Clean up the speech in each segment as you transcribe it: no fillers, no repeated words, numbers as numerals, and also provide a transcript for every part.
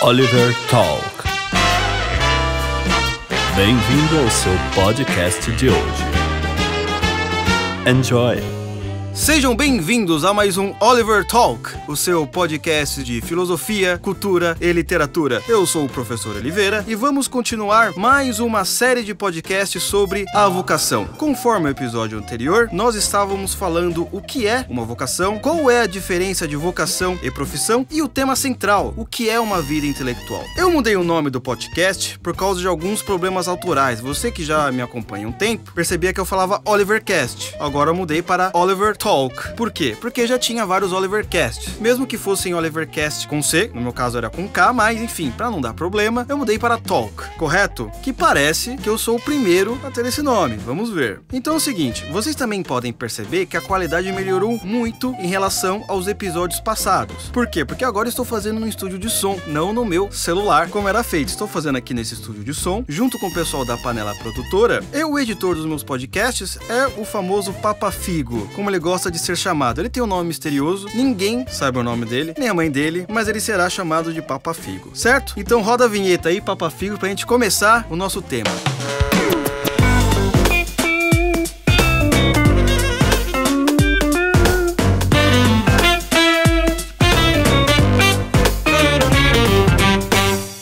Oliver Talk. Bem-vindo ao seu podcast de hoje. Enjoy! Sejam bem-vindos a mais um Oliver Talk, o seu podcast de filosofia, cultura e literatura. Eu sou o professor Oliveira e vamos continuar mais uma série de podcasts sobre a vocação. Conforme o episódio anterior, nós estávamos falando o que é uma vocação, qual é a diferença de vocação e profissão e o tema central, o que é uma vida intelectual. Eu mudei o nome do podcast por causa de alguns problemas autorais. Você que já me acompanha há um tempo, percebia que eu falava Olivercast. Agora eu mudei para Oliver Talk. Por quê? Porque já tinha vários Olivercasts. Mesmo que fossem Olivercast com C, no meu caso era com K, mas enfim, pra não dar problema, eu mudei para Talk, correto? Que parece que eu sou o primeiro a ter esse nome, vamos ver. Então é o seguinte, vocês também podem perceber que a qualidade melhorou muito em relação aos episódios passados. Por quê? Porque agora eu estou fazendo num estúdio de som, não no meu celular, como era feito. Estou fazendo aqui nesse estúdio de som, junto com o pessoal da Panela Produtora, e o editor dos meus podcasts é o famoso Papa Figo, como ele gosta de ser chamado. Ele tem um nome misterioso, ninguém sabe o nome dele, nem a mãe dele, mas ele será chamado de Papa Figo, certo? Então roda a vinheta aí, Papa Figo, pra gente começar o nosso tema.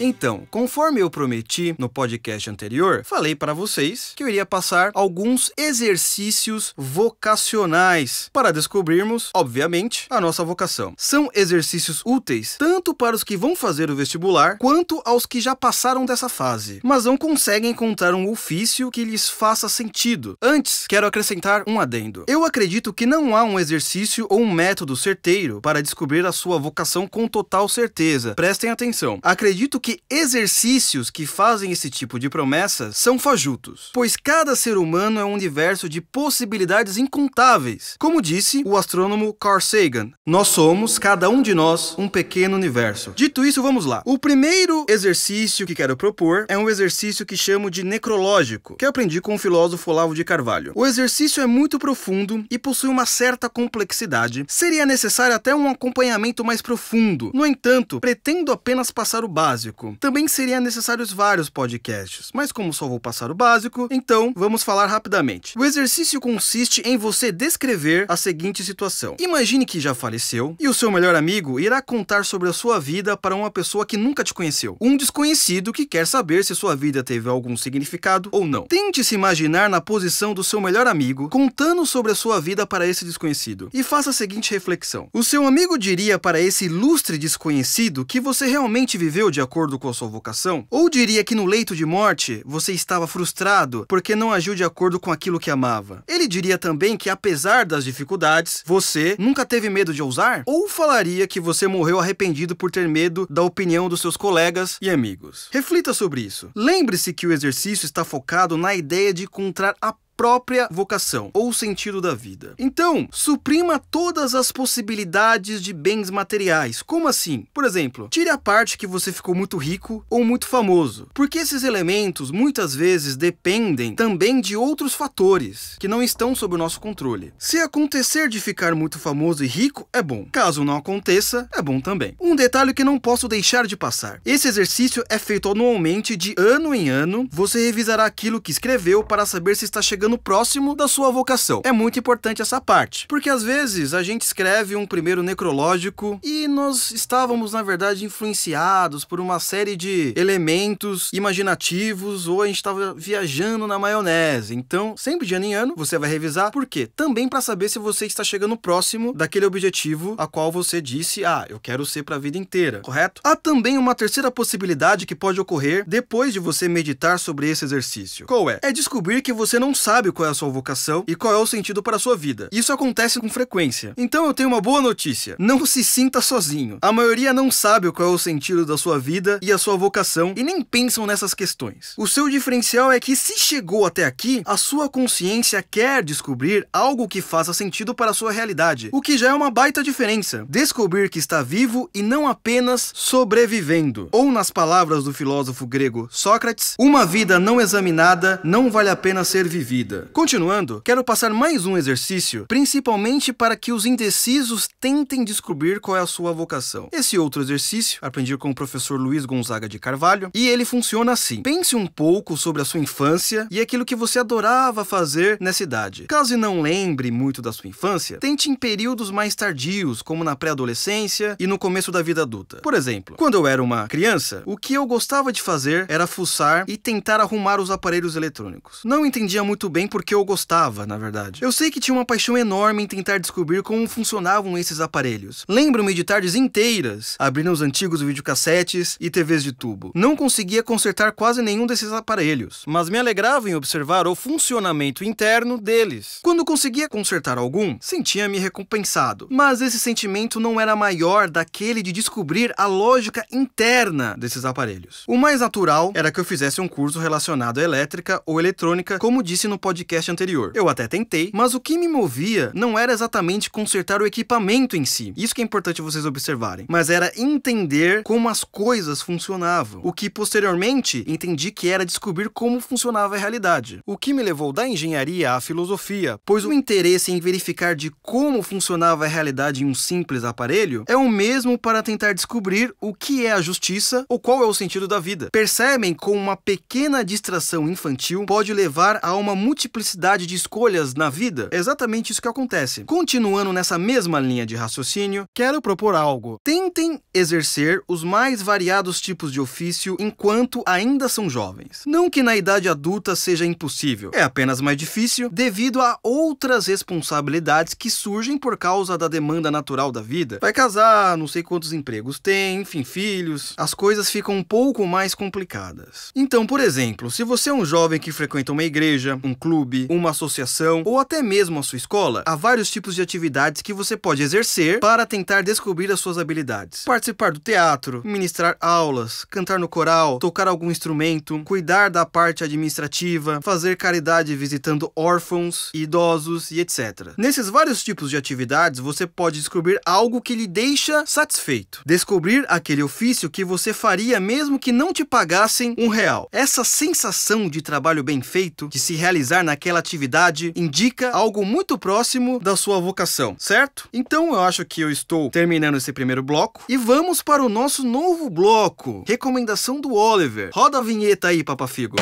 Então, conforme eu prometi no podcast anterior, falei para vocês que eu iria passar alguns exercícios vocacionais para descobrirmos, obviamente, a nossa vocação. São exercícios úteis tanto para os que vão fazer o vestibular, quanto aos que já passaram dessa fase, mas não conseguem encontrar um ofício que lhes faça sentido. Antes, quero acrescentar um adendo. Eu acredito que não há um exercício ou um método certeiro para descobrir a sua vocação com total certeza. Prestem atenção. Acredito que exercícios que fazem esse tipo de promessas são fajutos, pois cada ser humano é um universo de possibilidades incontáveis. Como disse o astrônomo Carl Sagan, nós somos, cada um de nós, um pequeno universo. Dito isso, vamos lá. O primeiro exercício que quero propor é um exercício que chamo de necrológico, que eu aprendi com o filósofo Olavo de Carvalho. O exercício é muito profundo e possui uma certa complexidade. Seria necessário até um acompanhamento mais profundo. No entanto, pretendo apenas passar o básico. Também seriam necessários vários podcasts, mas como só vou passar o básico, então vamos falar rapidamente. O exercício consiste em você descrever a seguinte situação. Imagine que já faleceu e o seu melhor amigo irá contar sobre a sua vida para uma pessoa que nunca te conheceu. Um desconhecido que quer saber se sua vida teve algum significado ou não. Tente se imaginar na posição do seu melhor amigo contando sobre a sua vida para esse desconhecido. E faça a seguinte reflexão. O seu amigo diria para esse ilustre desconhecido que você realmente viveu de acordo com a sua vocação? Ou diria que no leito de morte você estava frustrado porque não agiu de acordo com aquilo que amava? Ele diria também que apesar das dificuldades, você nunca teve medo de ousar? Ou falaria que você morreu arrependido por ter medo da opinião dos seus colegas e amigos? Reflita sobre isso. Lembre-se que o exercício está focado na ideia de encontrar a própria vocação ou sentido da vida. Então, suprima todas as possibilidades de bens materiais. Como assim? Por exemplo, tire a parte que você ficou muito rico ou muito famoso, porque esses elementos muitas vezes dependem também de outros fatores que não estão sob o nosso controle. Se acontecer de ficar muito famoso e rico, é bom. Caso não aconteça, é bom também. Um detalhe que não posso deixar de passar. Esse exercício é feito anualmente, de ano em ano. Você revisará aquilo que escreveu para saber se está chegando próximo da sua vocação. É muito importante essa parte, porque às vezes a gente escreve um primeiro necrológico e nós estávamos, na verdade, influenciados por uma série de elementos imaginativos, ou a gente estava viajando na maionese. Então, sempre de ano em ano, você vai revisar. Por quê? Também para saber se você está chegando próximo daquele objetivo a qual você disse, eu quero ser para a vida inteira, correto? Há também uma terceira possibilidade que pode ocorrer depois de você meditar sobre esse exercício. Qual é? É descobrir que você não sabe qual é a sua vocação e qual é o sentido para a sua vida. Isso acontece com frequência. Então eu tenho uma boa notícia. Não se sinta sozinho. A maioria não sabe qual é o sentido da sua vida e a sua vocação e nem pensam nessas questões. O seu diferencial é que, se chegou até aqui, a sua consciência quer descobrir algo que faça sentido para a sua realidade, o que já é uma baita diferença. Descobrir que está vivo e não apenas sobrevivendo. Ou, nas palavras do filósofo grego Sócrates, uma vida não examinada não vale a pena ser vivida. vida. Continuando, quero passar mais um exercício, principalmente para que os indecisos tentem descobrir qual é a sua vocação. Esse outro exercício, aprendi com o professor Luiz Gonzaga de Carvalho, e ele funciona assim. Pense um pouco sobre a sua infância e aquilo que você adorava fazer nessa idade. Caso não lembre muito da sua infância, tente em períodos mais tardios, como na pré-adolescência e no começo da vida adulta. Por exemplo, quando eu era uma criança, o que eu gostava de fazer era fuçar e tentar arrumar os aparelhos eletrônicos. Não entendia muito bem porque eu gostava, na verdade. Eu sei que tinha uma paixão enorme em tentar descobrir como funcionavam esses aparelhos. Lembro-me de tardes inteiras, abrindo os antigos videocassetes e TVs de tubo. Não conseguia consertar quase nenhum desses aparelhos, mas me alegrava em observar o funcionamento interno deles. Quando conseguia consertar algum, sentia-me recompensado, mas esse sentimento não era maior daquele de descobrir a lógica interna desses aparelhos. O mais natural era que eu fizesse um curso relacionado à elétrica ou eletrônica, como disse no podcast anterior. Eu até tentei, mas o que me movia não era exatamente consertar o equipamento em si. Isso que é importante vocês observarem. Mas era entender como as coisas funcionavam. O que posteriormente entendi que era descobrir como funcionava a realidade. O que me levou da engenharia à filosofia, pois o interesse em verificar de como funcionava a realidade em um simples aparelho é o mesmo para tentar descobrir o que é a justiça ou qual é o sentido da vida. Percebem como uma pequena distração infantil pode levar a uma multiplicidade de escolhas na vida? É exatamente isso que acontece. Continuando nessa mesma linha de raciocínio, quero propor algo. Tentem exercer os mais variados tipos de ofício enquanto ainda são jovens. Não que na idade adulta seja impossível, é apenas mais difícil devido a outras responsabilidades que surgem por causa da demanda natural da vida. Vai casar, não sei quantos empregos tem, enfim, filhos. As coisas ficam um pouco mais complicadas. Então, por exemplo, se você é um jovem que frequenta uma igreja, um clube, uma associação ou até mesmo a sua escola, há vários tipos de atividades que você pode exercer para tentar descobrir as suas habilidades. Participar do teatro, ministrar aulas, cantar no coral, tocar algum instrumento, cuidar da parte administrativa, fazer caridade visitando órfãos, idosos e etc. Nesses vários tipos de atividades, você pode descobrir algo que lhe deixa satisfeito. Descobrir aquele ofício que você faria mesmo que não te pagassem R$1. Essa sensação de trabalho bem feito, de se realizar naquela atividade, indica algo muito próximo da sua vocação, certo? Então eu acho que eu estou terminando esse primeiro bloco e vamos para o nosso novo bloco, recomendação do Oliver. Roda a vinheta aí, Papa Figo.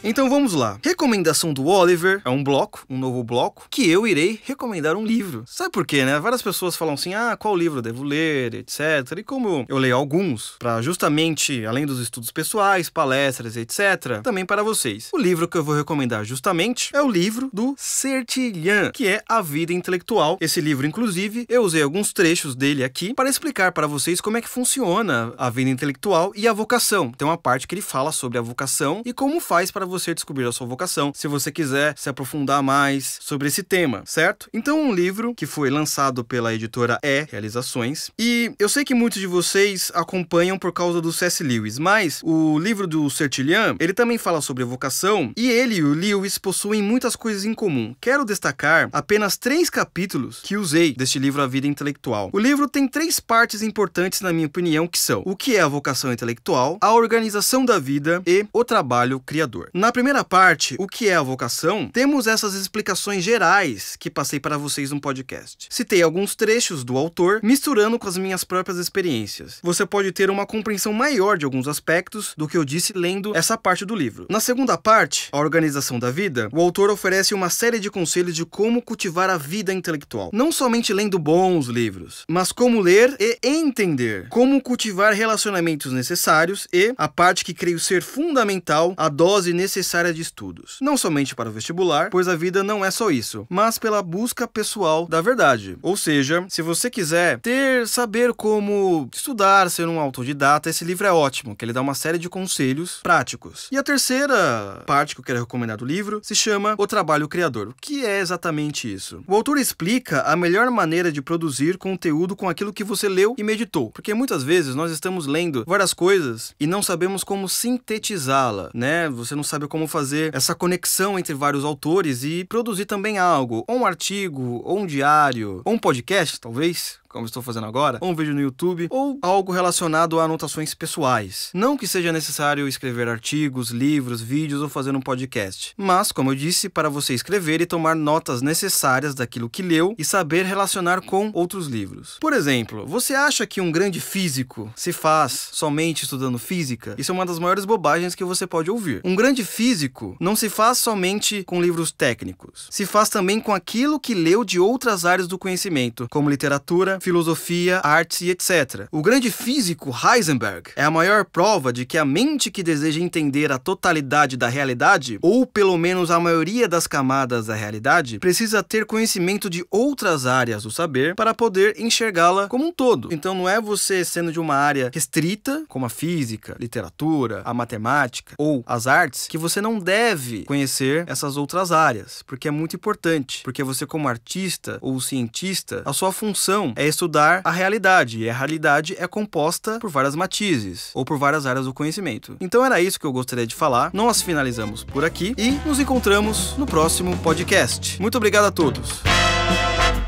Então vamos lá. Recomendação do Oliver é um bloco, um novo bloco, que eu irei recomendar um livro. Sabe por quê, né? Várias pessoas falam assim, qual livro eu devo ler, etc. E como eu leio alguns, para justamente, além dos estudos pessoais, palestras, etc., também para vocês. O livro que eu vou recomendar justamente é o livro do Sertilhán, que é A Vida Intelectual. Esse livro, inclusive, eu usei alguns trechos dele aqui para explicar para vocês como é que funciona a vida intelectual e a vocação. Tem uma parte que ele fala sobre a vocação e como faz para você descobrir a sua vocação, se você quiser se aprofundar mais sobre esse tema, certo? Então, um livro que foi lançado pela editora Realizações, e eu sei que muitos de vocês acompanham por causa do C.S. Lewis, mas o livro do Sertilhán, ele também fala sobre vocação, e ele e o Lewis possuem muitas coisas em comum. Quero destacar apenas 3 capítulos que usei deste livro A Vida Intelectual. O livro tem 3 partes importantes, na minha opinião, que são o que é a vocação intelectual, a organização da vida e o trabalho criador. Na primeira parte, o que é a vocação, temos essas explicações gerais que passei para vocês no podcast. Citei alguns trechos do autor, misturando com as minhas próprias experiências. Você pode ter uma compreensão maior de alguns aspectos do que eu disse lendo essa parte do livro. Na segunda parte, a organização da vida, o autor oferece uma série de conselhos de como cultivar a vida intelectual. Não somente lendo bons livros, mas como ler e entender, como cultivar relacionamentos necessários e, a parte que creio ser fundamental, a dose necessária de estudos. Não somente para o vestibular, pois a vida não é só isso, mas pela busca pessoal da verdade. Ou seja, se você quiser saber como estudar, ser um autodidata, esse livro é ótimo, que ele dá uma série de conselhos práticos. E a terceira parte que eu quero recomendar do livro se chama O Trabalho Criador. O que é exatamente isso? O autor explica a melhor maneira de produzir conteúdo com aquilo que você leu e meditou, porque muitas vezes nós estamos lendo várias coisas e não sabemos como sintetizá-la, né? Você não sabe como fazer essa conexão entre vários autores e produzir também algo, ou um artigo, ou um diário, ou um podcast, talvez, como estou fazendo agora, ou um vídeo no YouTube, ou algo relacionado a anotações pessoais. Não que seja necessário escrever artigos, livros, vídeos ou fazer um podcast, mas, como eu disse, para você escrever e tomar notas necessárias daquilo que leu e saber relacionar com outros livros. Por exemplo, você acha que um grande físico se faz somente estudando física? Isso é uma das maiores bobagens que você pode ouvir. Um grande físico não se faz somente com livros técnicos, se faz também com aquilo que leu de outras áreas do conhecimento, como literatura, filosofia, artes e etc. O grande físico Heisenberg é a maior prova de que a mente que deseja entender a totalidade da realidade, ou pelo menos a maioria das camadas da realidade, precisa ter conhecimento de outras áreas do saber para poder enxergá-la como um todo. Então não é você sendo de uma área restrita, como a física, literatura, a matemática ou as artes, que você não deve conhecer essas outras áreas, porque é muito importante, porque você como artista ou cientista, a sua função é estudar a realidade, e a realidade é composta por várias matizes, ou por várias áreas do conhecimento. Então era isso que eu gostaria de falar, nós finalizamos por aqui, e nos encontramos no próximo podcast. Muito obrigado a todos.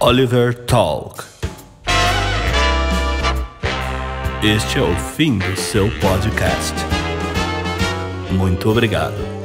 Oliver Talk. Este é o fim do seu podcast. Muito obrigado.